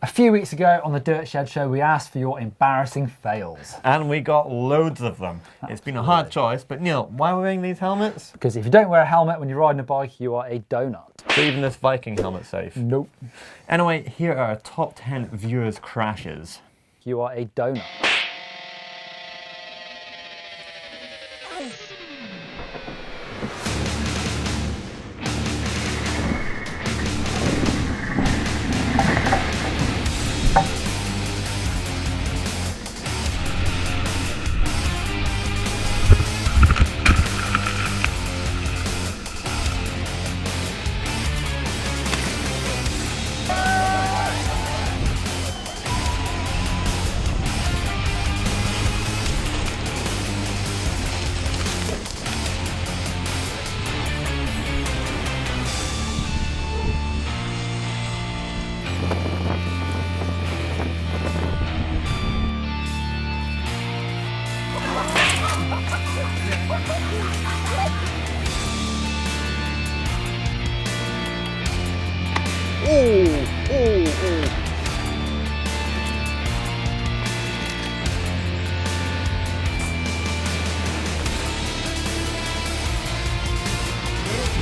A few weeks ago on the Dirt Shed Show, we asked for your embarrassing fails. And we got loads of them. It's been a hard choice, but Neil, why are we wearing these helmets? Because if you don't wear a helmet when you're riding a bike, you are a donut. So even this Viking helmet safe? Nope. Anyway, here are our top 10 viewers' crashes. You are a donut.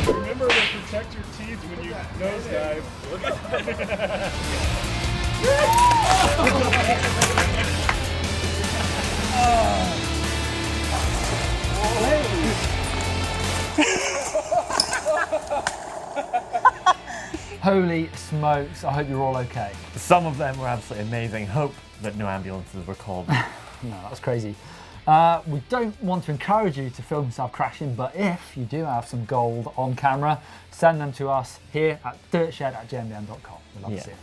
Remember to protect your teeth when you nosedive. Holy smokes, I hope you're all okay. Some of them were absolutely amazing. Hope that no ambulances were called. No, that's crazy. We don't want to encourage you to film yourself crashing, but if you do have some gold on camera, send them to us here at dirtshed@gmbn.com. We'd love to see it.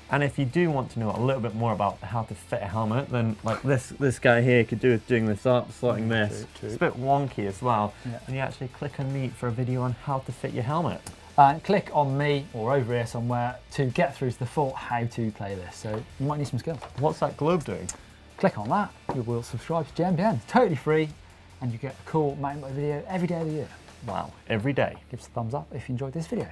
And if you do want to know a little bit more about how to fit a helmet, then like this guy here could do with doing this up, slotting this. True. It's a bit wonky as well. Yeah. And you actually click on me for a video on how to fit your helmet. And click on me or over here somewhere to get through to the full how-to playlist. So you might need some skills. What's that globe doing? Click on that, you will subscribe to GMBN. It's totally free, and you get a cool mountain bike video every day of the year. Wow, every day. Give us a thumbs up if you enjoyed this video.